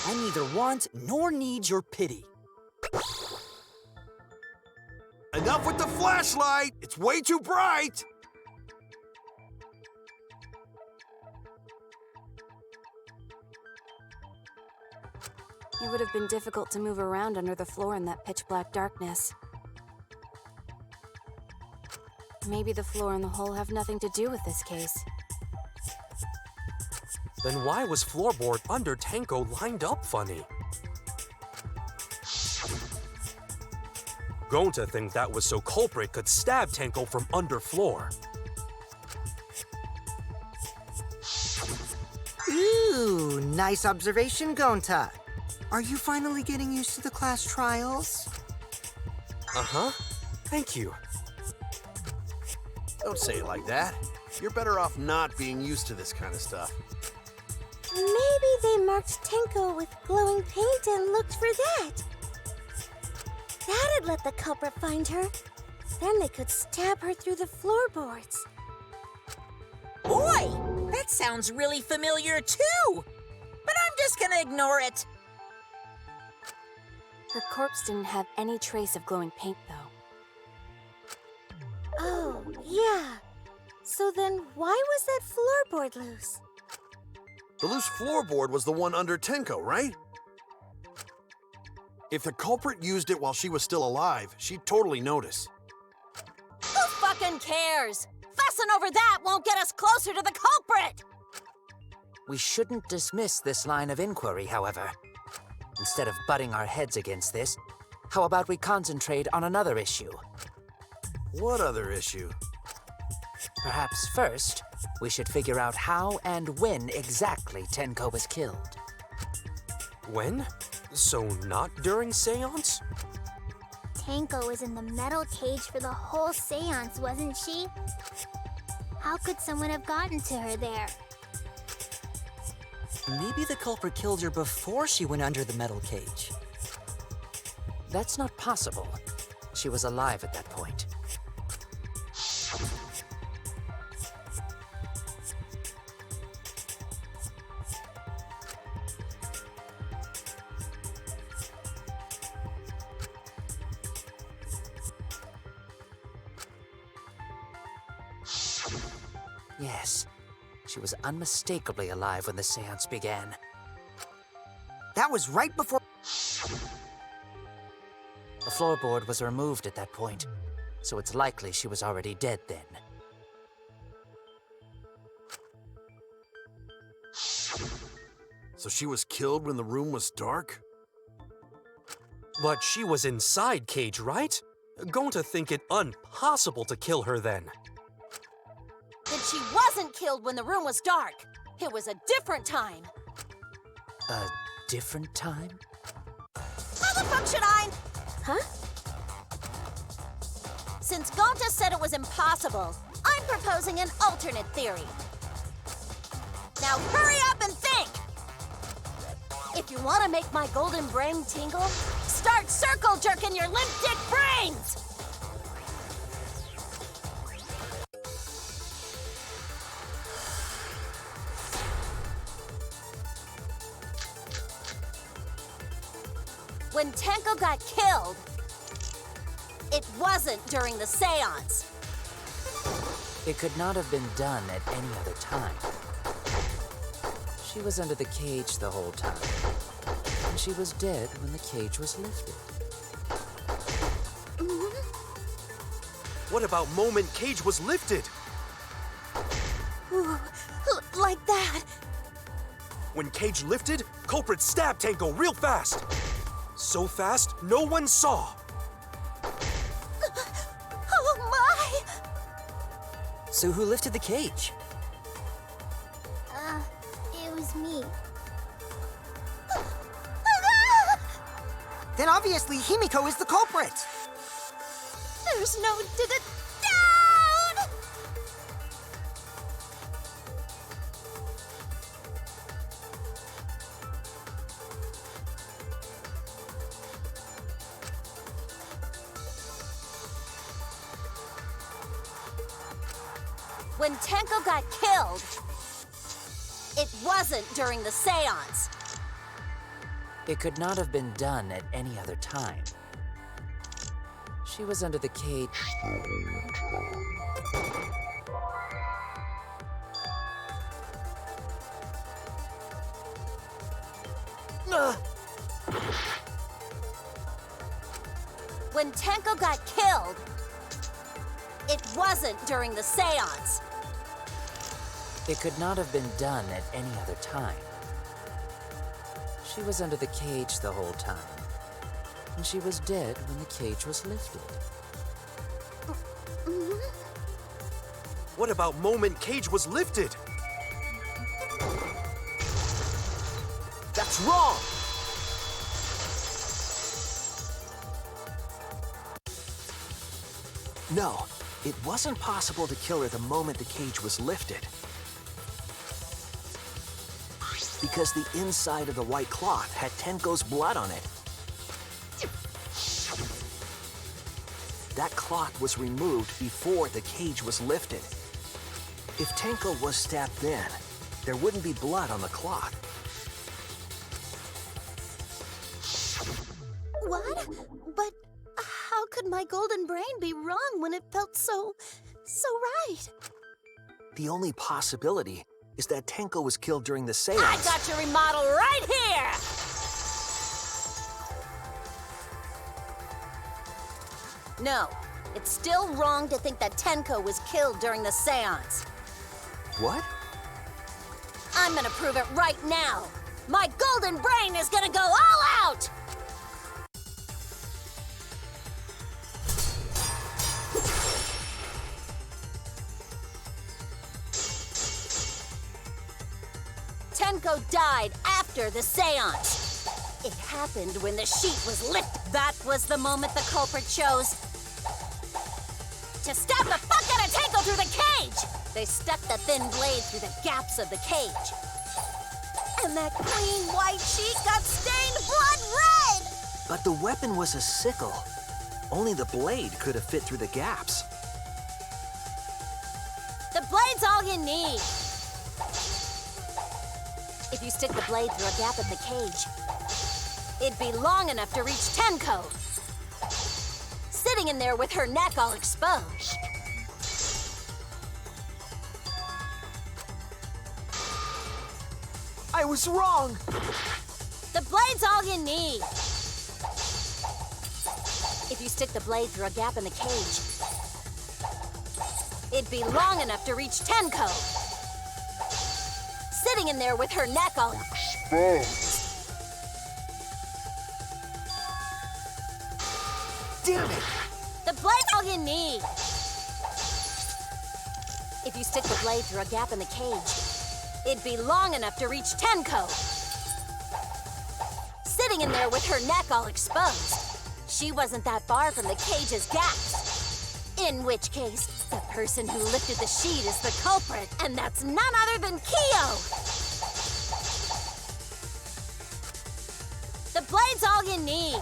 I neither want nor need your pity. Enough with the flashlight! It's way too bright! It would have been difficult to move around under the floor in that pitch-black darkness. Maybe the floor and the hole have nothing to do with this case. Then why was floorboard under Tenko lined up funny? Going to think that was so culprit could stab Tenko from underfloor. Ooh, nice observation, Gonta. Are you finally getting used to the class trials? Uh-huh. Thank you. Don't say it like that. You're better off not being used to this kind of stuff. Maybe they marked Tenko with glowing paint and looked for that. That'd let the culprit find her. Then they could stab her through the floorboards. Boy, that sounds really familiar too. But I'm just gonna ignore it. Her corpse didn't have any trace of glowing paint, though. Oh, yeah. So then why was that floorboard loose? The loose floorboard was the one under Tenko, right? If the culprit used it while she was still alive, she'd totally notice. Who fucking cares? Fussing over that won't get us closer to the culprit! We shouldn't dismiss this line of inquiry, however. Instead of butting our heads against this, how about we concentrate on another issue? What other issue? Perhaps first, we should figure out how and when exactly Tenko was killed. When? So not during seance? Tenko was in the metal cage for the whole seance, wasn't she? How could someone have gotten to her there? Maybe the culprit killed her before she went under the metal cage. That's not possible. She was alive at that point. Yes, she was unmistakably alive when the seance began. That was right before... The floorboard was removed at that point, so it's likely she was already dead then. So she was killed when the room was dark? But she was inside cage, right? Going to think it impossible to kill her then. Then she wasn't killed when the room was dark. It was a different time. A different time? How the fuck should I? Huh? Since Gonta said it was impossible, I'm proposing an alternate theory. Now hurry up and think! If you want to make my golden brain tingle, start circle jerking your limp dick brains! When Tenko got killed, it wasn't during the seance. It could not have been done at any other time. She was under the cage the whole time, and she was dead when the cage was lifted. What about moment cage was lifted? Ooh, like that. When cage lifted, culprit stabbed Tenko real fast. So fast, no one saw. Oh my! So who lifted the cage? It was me. Then obviously Himiko is the culprit! There's no down! When Tenko got killed, it wasn't during the seance. It could not have been done at any other time. She was under the cage. When Tenko got killed, it wasn't during the seance. It could not have been done at any other time. She was under the cage the whole time. And she was dead when the cage was lifted. What about moment cage was lifted? That's wrong! No, it wasn't possible to kill her the moment the cage was lifted. Because the inside of the white cloth had Tenko's blood on it. That cloth was removed before the cage was lifted. If Tenko was stabbed then, there wouldn't be blood on the cloth. What? But how could my golden brain be wrong when it felt so right? The only possibility is that Tenko was killed during the seance. I got your remodel right here! No, it's still wrong to think that Tenko was killed during the seance. What? I'm gonna prove it right now. My golden brain is gonna go all out! Tenko died after the seance. It happened when the sheet was lifted. That was the moment the culprit chose to stab the fuck out of Tenko through the cage. They stuck the thin blade through the gaps of the cage. And that clean white sheet got stained blood red! But the weapon was a sickle. Only the blade could have fit through the gaps. The blade's all you need. If you stick the blade through a gap in the cage, it'd be long enough to reach Tenko, sitting in there with her neck all exposed. I was wrong! The blade's all you need. If you stick the blade through a gap in the cage, it'd be long enough to reach Tenko, sitting in there with her neck all exposed. Damn it! The blade's all you need. If you stick the blade through a gap in the cage, it'd be long enough to reach Tenko, sitting in there with her neck all exposed. She wasn't that far from the cage's gaps. In which case, the person who lifted the sheet is the culprit, and that's none other than Kyo! The blade's all you need.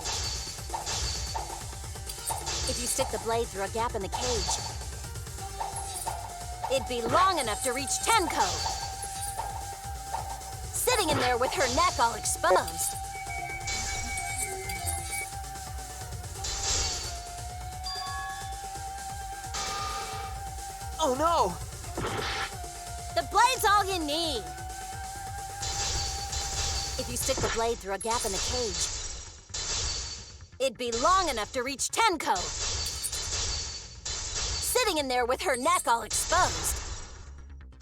If you stick the blade through a gap in the cage, it'd be long enough to reach Tenko, sitting in there with her neck all exposed. Oh no! The blade's all you need. If you stick the blade through a gap in the cage, it'd be long enough to reach Tenko, sitting in there with her neck all exposed.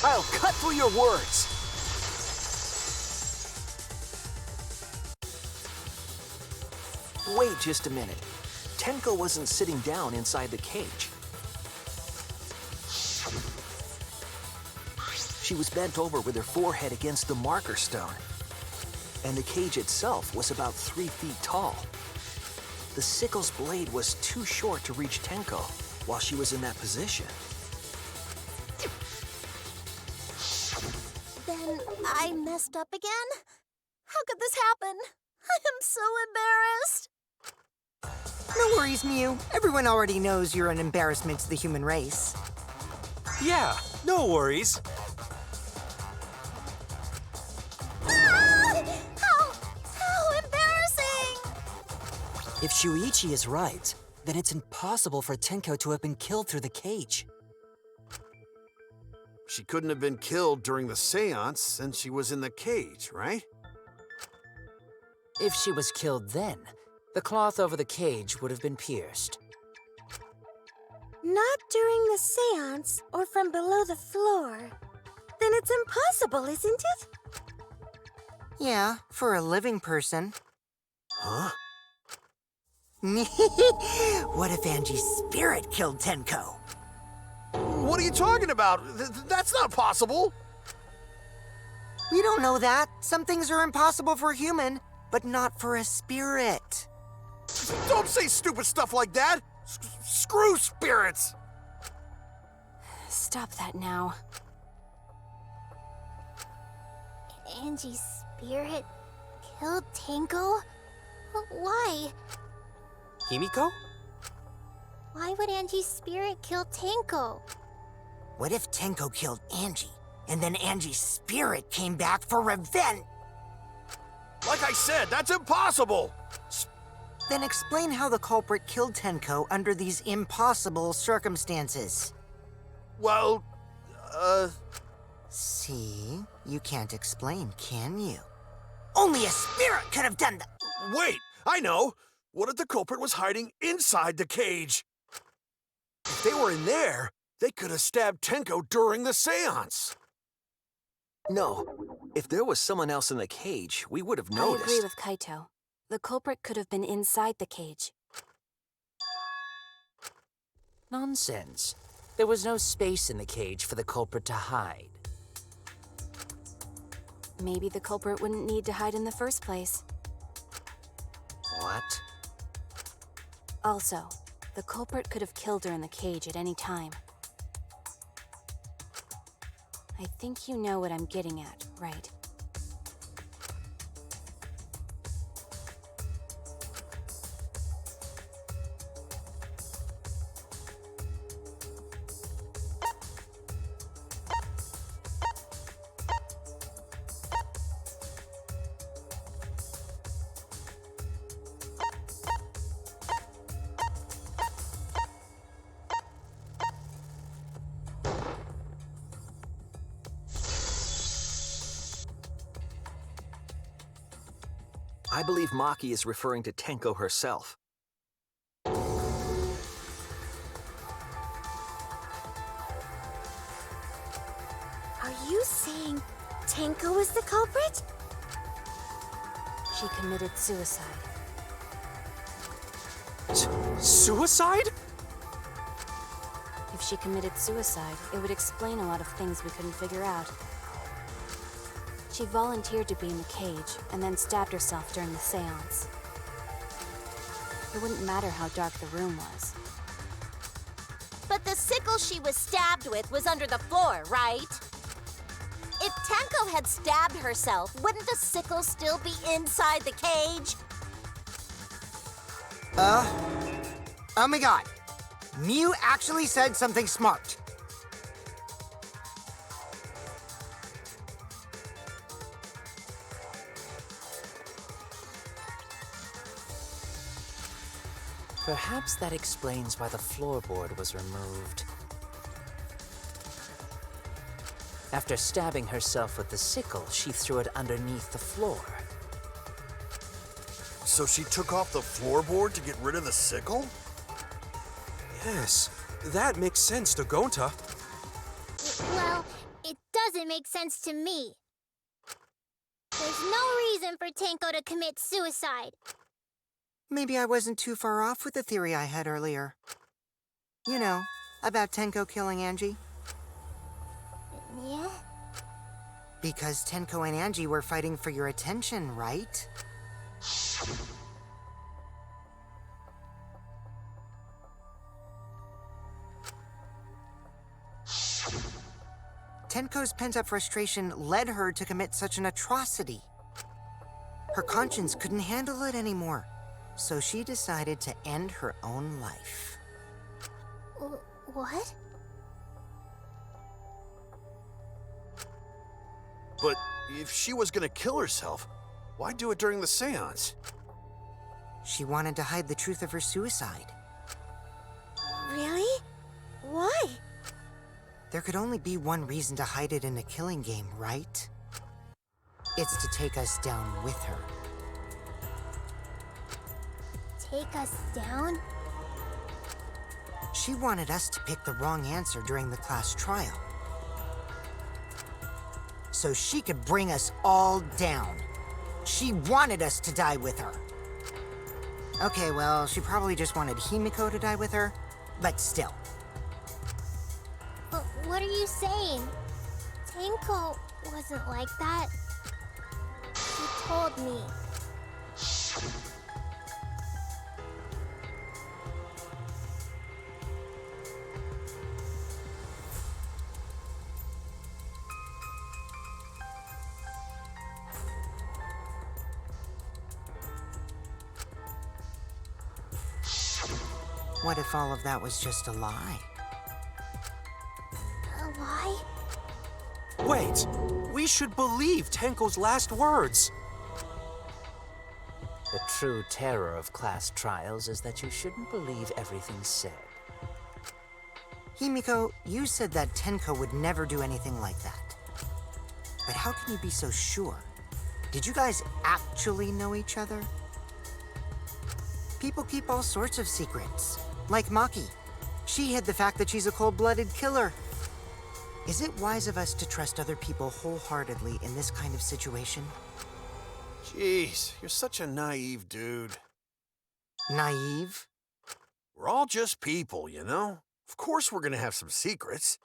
I'll cut through your words! Wait just a minute. Tenko wasn't sitting down inside the cage. She was bent over with her forehead against the marker stone. And the cage itself was about 3 feet tall. The sickle's blade was too short to reach Tenko while she was in that position. Then I messed up again? How could this happen? I am so embarrassed. No worries, Mew. Everyone already knows you're an embarrassment to the human race. Yeah, No worries. Ah! How embarrassing! If Shuichi is right, then it's impossible for Tenko to have been killed through the cage. She couldn't have been killed during the seance since she was in the cage, right? If she was killed then, the cloth over the cage would have been pierced. Not during the seance or from below the floor. Then it's impossible, isn't it? Yeah, for a living person. Huh? What if Angie's spirit killed Tenko? What are you talking about? That's not possible. We don't know that. Some things are impossible for a human, but not for a spirit. Don't say stupid stuff like that. Screw spirits. Stop that now. Angie's spirit killed Tenko? Why? Himiko? Why would Angie's spirit kill Tenko? What if Tenko killed Angie, and then Angie's spirit came back for revenge? Like I said, that's impossible. Then explain how the culprit killed Tenko under these impossible circumstances. Well, See? You can't explain, can you? Only a spirit could have done that. wait, I know. What if the culprit was hiding inside the cage? If they were in there, they could have stabbed Tenko during the seance. No. If there was someone else in the cage, we would have I noticed. agree with Kaito. The culprit could have been inside the cage. Nonsense. There was no space in the cage for the culprit to hide. Maybe the culprit wouldn't need to hide in the first place. What? Also, the culprit could have killed her in the cage at any time. I think you know what I'm getting at, right? I believe Maki is referring to Tenko herself. Are you saying Tenko is the culprit? She committed suicide. Suicide? If she committed suicide, it would explain a lot of things we couldn't figure out. She volunteered to be in the cage and then stabbed herself during the seance. It wouldn't matter how dark the room was. But the sickle she was stabbed with was under the floor, right? If Tenko had stabbed herself, wouldn't the sickle still be inside the cage? Oh my god. Mew actually said something smart. Perhaps that explains why the floorboard was removed. After stabbing herself with the sickle, she threw it underneath the floor. So she took off the floorboard to get rid of the sickle? Yes, that makes sense to Gonta. Well, it doesn't make sense to me. There's no reason for Tenko to commit suicide. Maybe I wasn't too far off with the theory I had earlier. You know, about Tenko killing Angie. Yeah? Because Tenko and Angie were fighting for your attention, right? Tenko's pent-up frustration led her to commit such an atrocity. Her conscience couldn't handle it anymore, so she decided to end her own life. What? But if she was gonna kill herself, why do it during the seance? She wanted to hide the truth of her suicide. Really? Why? There could only be one reason to hide it in a killing game, right? It's to take us down with her. Take us down? She wanted us to pick the wrong answer during the class trial, so she could bring us all down. She wanted us to die with her. Okay, well, she probably just wanted Himiko to die with her, but still. But what are you saying? Tenko wasn't like that. He told me. What if all of that was just a lie? A lie? Wait, we should believe Tenko's last words. The true terror of class trials is that you shouldn't believe everything said. Himiko, you said that Tenko would never do anything like that. But how can you be so sure? Did you guys actually know each other? People keep all sorts of secrets. Like Maki. She hid the fact that she's a cold-blooded killer. Is it wise of us to trust other people wholeheartedly in this kind of situation? Jeez, you're such a naive dude. Naive? We're all just people, you know? Of course we're gonna have some secrets.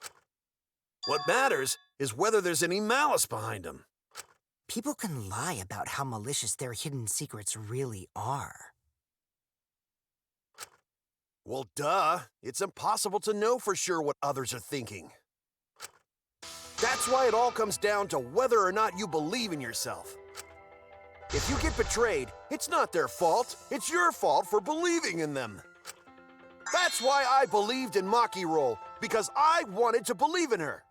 What matters is whether there's any malice behind them. People can lie about how malicious their hidden secrets really are. Well, duh. It's impossible to know for sure what others are thinking. That's why it all comes down to whether or not you believe in yourself. If you get betrayed, it's not their fault. It's your fault for believing in them. That's why I believed in Maki Roll, because I wanted to believe in her.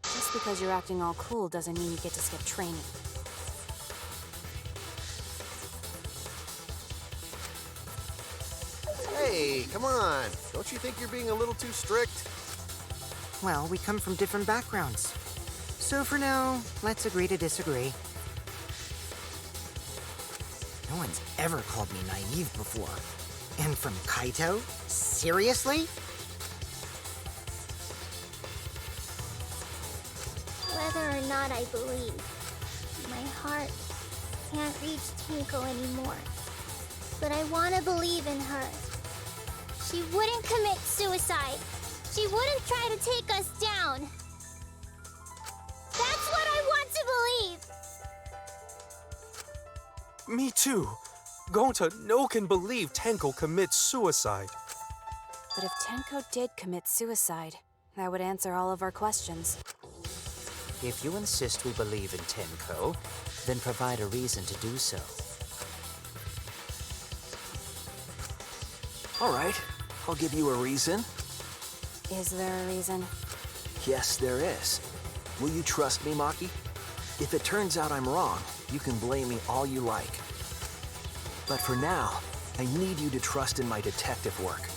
Just because you're acting all cool doesn't mean you get to skip training. Hey, come on. Don't you think you're being a little too strict? Well, we come from different backgrounds. So for now, let's agree to disagree. No one's ever called me naive before. And from Kaito? Seriously? Whether or not I believe, my heart can't reach Tenko anymore. But I want to believe in her. She wouldn't commit suicide. She wouldn't try to take us down. That's what I want to believe. Me too. Gonta no can believe Tenko commits suicide. But if Tenko did commit suicide, that would answer all of our questions. If you insist we believe in Tenko, then provide a reason to do so. All right, I'll give you a reason. Is there a reason? Yes, there is. Will you trust me, Maki? If it turns out I'm wrong, you can blame me all you like. But for now, I need you to trust in my detective work.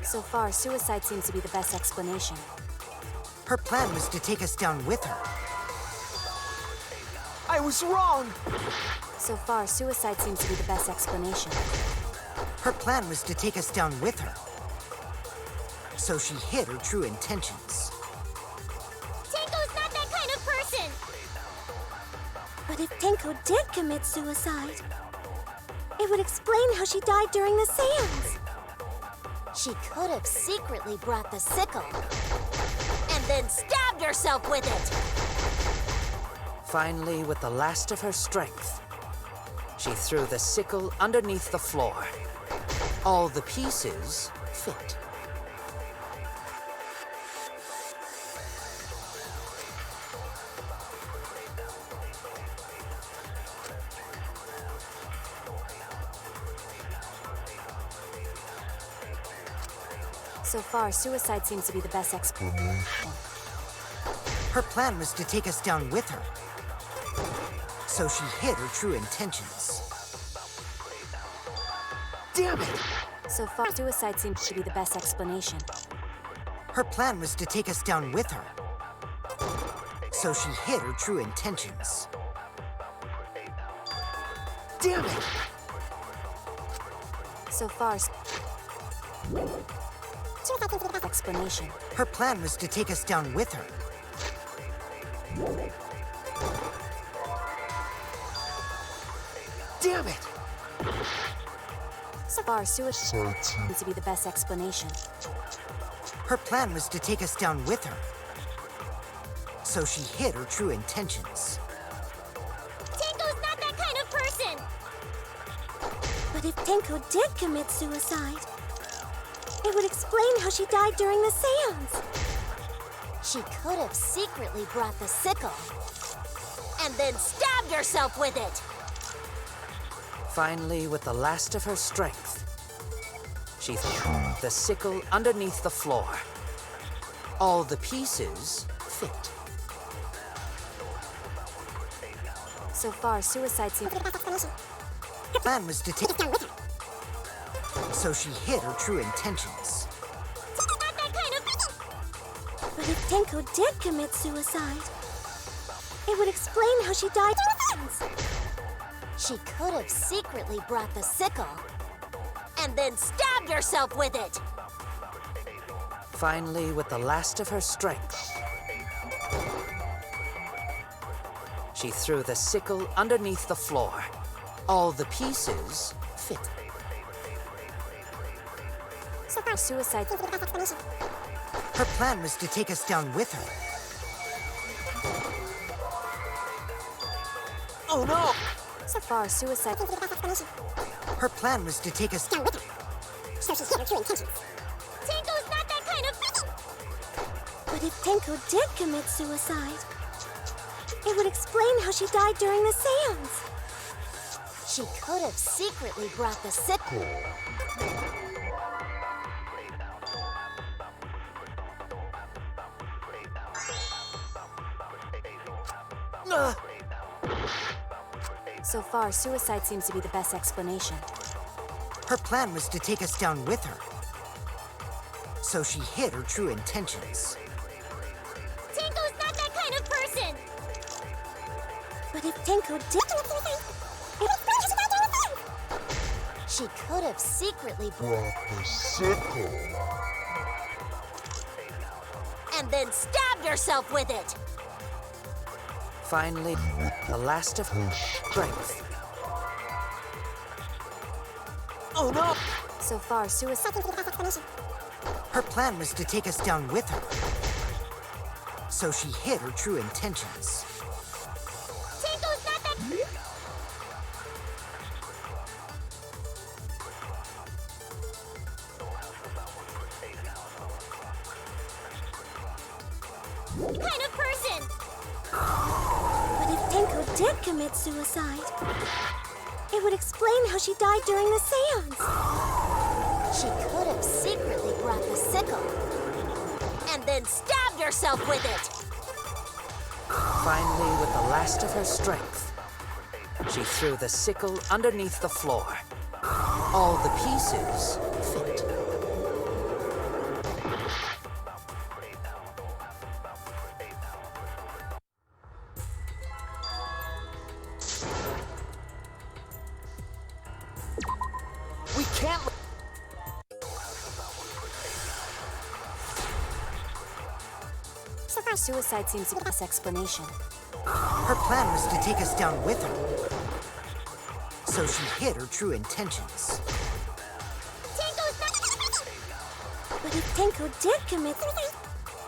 So far, suicide seems to be the best explanation. Her plan was to take us down with her. I was wrong! So far, suicide seems to be the best explanation. Her plan was to take us down with her. So she hid her true intentions. Tenko's not that kind of person! But if Tenko did commit suicide, it would explain how she died during the seance. She could have secretly brought the sickle and then stabbed herself with it. Finally, with the last of her strength, she threw the sickle underneath the floor. All the pieces fit. So far, suicide seems to be the best explanation. Her plan was to take us down with her. So she hid her true intentions. Damn it! So far, suicide seems to be the best explanation. Her plan was to take us down with her. So she hid her true intentions. Damn it! So far, explanation. Her plan was to take us down with her. Damn it! So far, suicide seems to be the best explanation. Her plan was to take us down with her. So she hid her true intentions. Tenko's not that kind of person! But if Tenko did commit suicide, it would explain how she died during the seance. She could have secretly brought the sickle and then stabbed herself with it. Finally, with the last of her strength, she threw the sickle underneath the floor. All the pieces fit. So far, suicide seems... Her plan was to take us down with her. So she hid her true intentions. Not that kind of... But if Tenko did commit suicide, it would explain how she died during the seance. She could have secretly brought the sickle and then stabbed herself with it. Finally, with the last of her strength, she threw the sickle underneath the floor. All the pieces fit. So far, suicide... Her plan was to take us down with her. Oh no! So far, suicide... Her plan was to take us down with her. So she hid her true intentions. Tenko's not that kind of... But if Tenko did commit suicide, it would explain how she died during the seance. She could have secretly brought the sickle. So far, suicide seems to be the best explanation. Her plan was to take us down with her. So she hid her true intentions. Tenko's not that kind of person! But if Tenko did commit suicide, it would explain how she died during the seance. She could have secretly Brought the sickle. and then stabbed herself with it. Finally, the last of her strength. Oh no! So far, suicide... Her plan was to take us down with her. So she hid her true intentions. Tenko's not that... kind of person! But if Tenko did commit suicide, it would explain how she died during the seance. She could have secretly brought the sickle and then stabbed herself with it. Finally, with the last of her strength, she threw the sickle underneath the floor. All the pieces fit. We can't... So far, suicide seems to be the best explanation. Her plan was to take us down with her. So she hid her true intentions. Tenko's not... But if Tenko did commit suicide,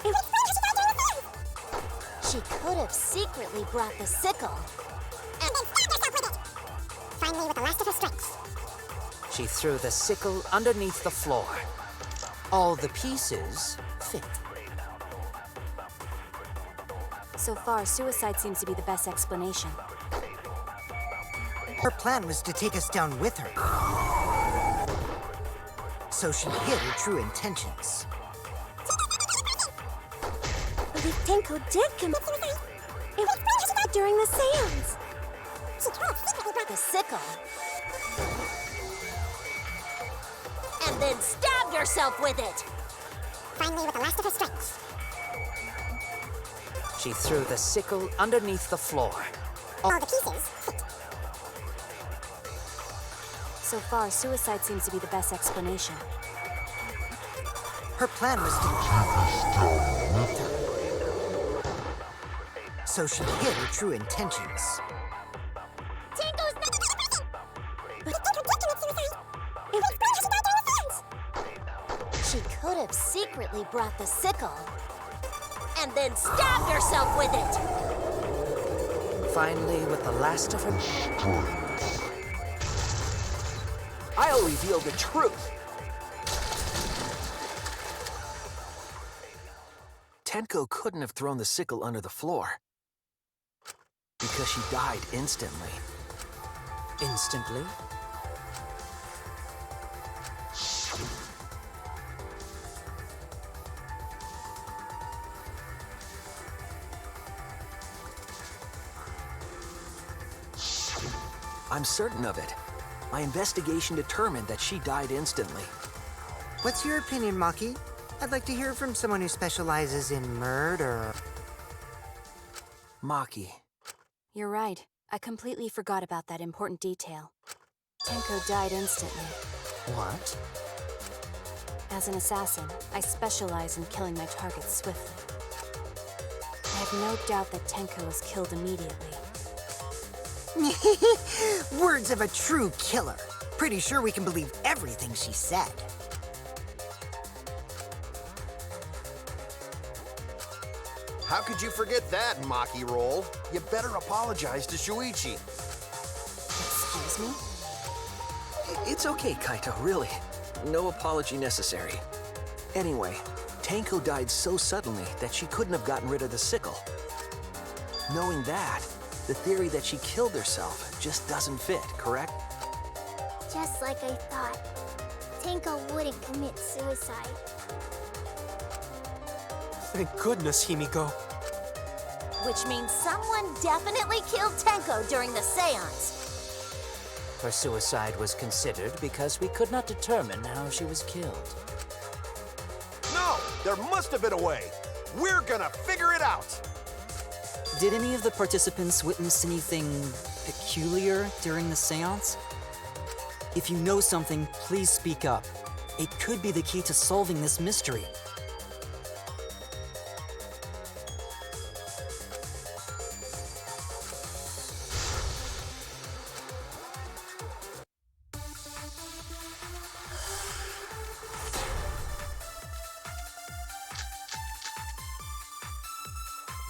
it would explain how she died during the seance. She could have secretly brought the sickle. And then stabbed herself with it. Finally, with the last of her strength. She threw the sickle underneath the floor. All the pieces fit. So far, suicide seems to be the best explanation. Her plan was to take us down with her. So she hid her true intentions. But if Tenko did commit suicide, it would explain how she died during the seance. She could have secretly brought The sickle. And then stabbed herself with it. finally with the last of her strength. She threw the sickle underneath the floor. All the pieces fit. So far, suicide seems to be the best explanation. Her plan was to with her. So she hid her true intentions. Tenko's not... But if Tenko did commit suicide, it would explain how she died during the seance. She could have secretly brought the sickle and then stabbed herself with it. Finally, with the last of her... I'll reveal the truth. Tenko couldn't have thrown the sickle under the floor because she died instantly. Instantly? I'm certain of it. My investigation determined that she died instantly. What's your opinion, Maki? I'd like to hear from someone who specializes in murder. Maki. You're right. I completely forgot about that important detail. Tenko died instantly. What? As an assassin, I specialize in killing my targets swiftly. I have no doubt that Tenko was killed immediately. Words of a true killer. Pretty sure we can believe everything she said. How could you forget that, Maki Roll? You better apologize to Shuichi. Excuse me? It's okay, Kaito, really. No apology necessary. Anyway, Tenko died so suddenly that she couldn't have gotten rid of the sickle. Knowing that, the theory that she killed herself just doesn't fit, correct? Just like I thought. Tenko wouldn't commit suicide. Thank goodness, Himiko. Which means someone definitely killed Tenko during the seance. Her suicide was considered because we could not determine how she was killed. No, there must have been a way. We're gonna figure it out. Did any of the participants witness anything peculiar during the seance? If you know something, please speak up. It could be the key to solving this mystery.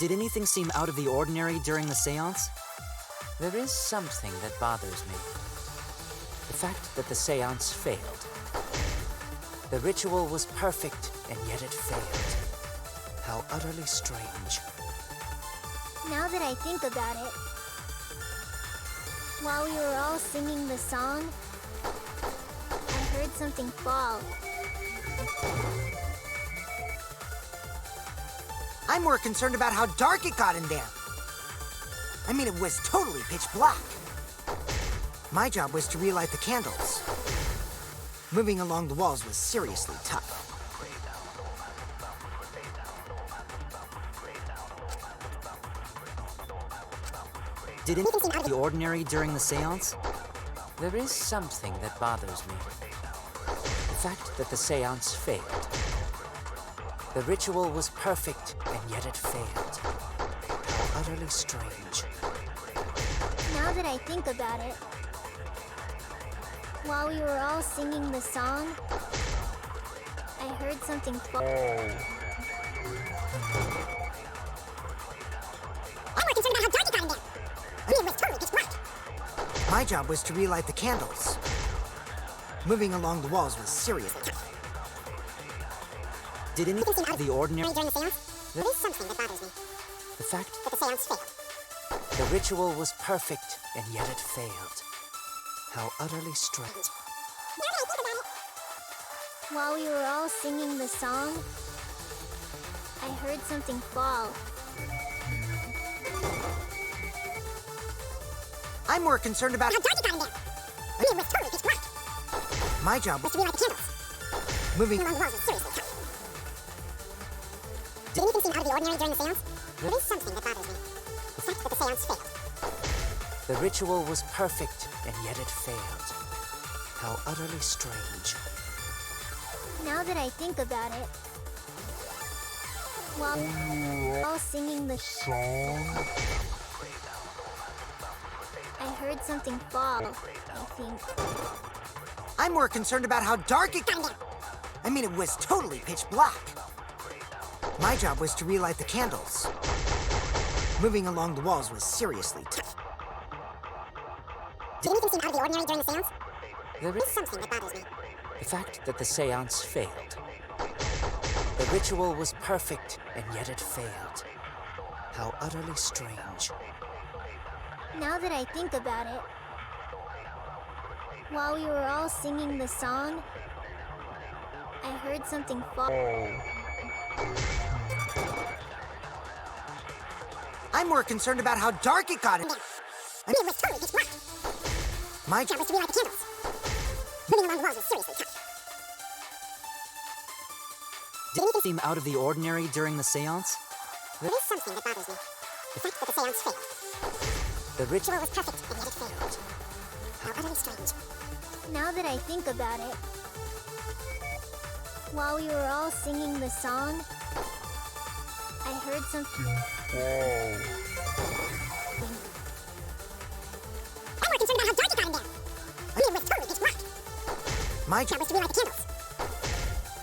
Did anything seem out of the ordinary during the seance? There is something that bothers me. The fact that the seance failed. The ritual was perfect, and yet it failed. How utterly strange. Now that I think about it, while we were all singing the song, I heard something fall. I'm more concerned about how dark it got in there. I mean, it was totally pitch black. My job was to relight the candles. Moving along the walls was seriously tough. Did anything seem out of the ordinary during the seance? There is something that bothers me. The fact that the seance failed. The ritual was perfect, and yet it failed. How utterly strange. Now that I think about it, while we were all singing the song, I heard something fall. I'm more concerned about how dark it got in there. I mean, it was totally pitch black. My job was to relight the candles. Moving along the walls was serious. Did anything seem out of the ordinary During the seance, there is something that bothers me. The fact That the seance failed. the ritual was perfect, and yet it failed. How utterly strange. Now that I think about it, While we were all singing the song, I heard something fall. I'm more concerned about how dark it got in there. I mean, it was totally pitch black. my job Was was to relight the candles. moving. Along the walls was seriously tough. Did anything seem out of the ordinary during the seance? There is something that bothers me. The fact that the seance failed. The ritual was perfect, and yet it failed. How utterly strange. Now that I think about it, while we were all singing the Song? I heard something fall, I think. I'm more concerned about how dark it Got in there. I mean, it was totally pitch black. My job was to relight the candles. Moving along the walls was seriously tough. Did anything seem out of the ordinary during the seance? There There is is something that bothers me. the fact that the seance failed. The ritual was perfect, and yet it failed. How utterly strange. Now that I think about it, while we were all singing the song, I heard something fall. I'm more concerned about how dark it got in I mean, it was totally pitch black. my Job job. was to relight the candles. Moving along the walls was seriously tough. Did anything seem out of the ordinary during the seance? There is something that bothers me. The fact that the seance failed. The The ritual ritual was perfect, and yet it failed. How utterly strange. Now that I think about it, while we were all singing the song, I heard something. I'm more concerned about how dark it got in there. I mean, it was totally pitch black. My Job job was to relight the candles.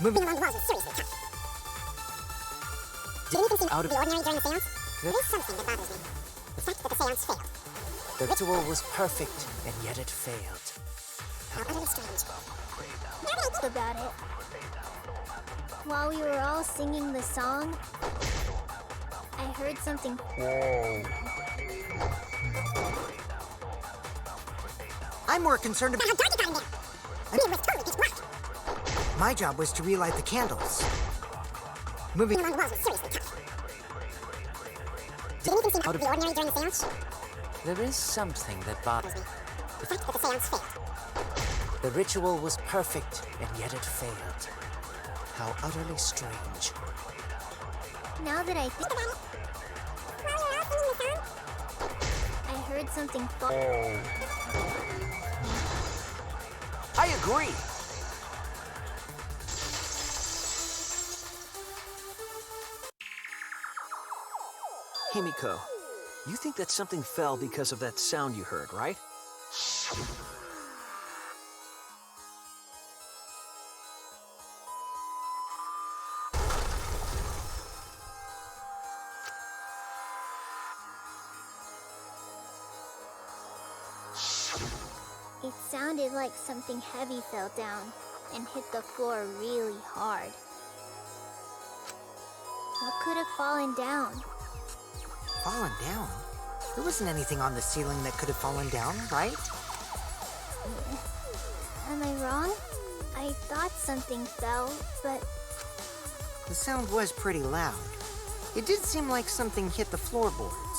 moving. Moving along the walls was seriously tough. Did anything seem out of the ordinary during the seance? There is something that bothers me. The fact that the seance failed. The ritual was perfect, and yet it failed. How utterly strange. Now that I think about it, while we were all singing the song, I heard something. I'm more concerned About about how dark it got in there. I mean, it was totally pitch black. my job was to relight the candles. Moving. Moving along the walls was seriously tough. Did anything seem out of the ordinary during the seance? There is something that bothers me. The fact that the seance failed. The ritual was perfect, and yet it failed. How utterly strange. Now that I think Think about it. While we were all singing the song, I heard something fall. I agree. Himiko, you think that something fell because of that sound you heard, right? It sounded like something heavy fell down and hit the floor really hard. What could have fallen down? Fallen down? There wasn't anything on the ceiling that could have fallen down, right? Am I wrong? I thought something fell, but The sound was pretty loud. It did seem like something hit the floorboards.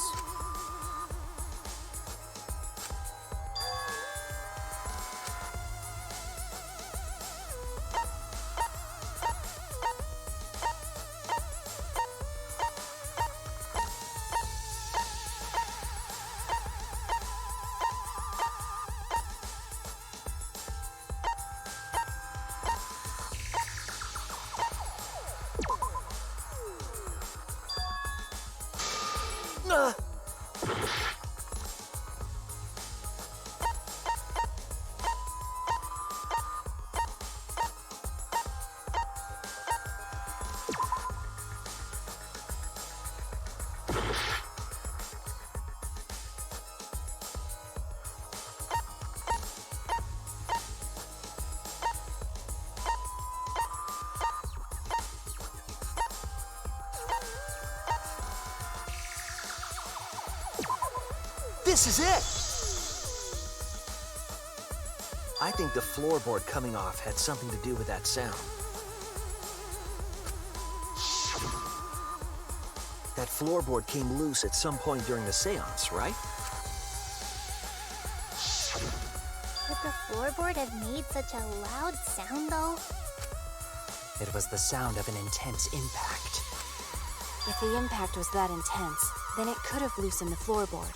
This is it! I think the floorboard coming off had something to do with that sound. That floorboard came loose at some point during the seance, right? Would the floorboard have made such a loud sound, though? It was the sound of an intense impact. If the impact was that intense, then it could have loosened the floorboard.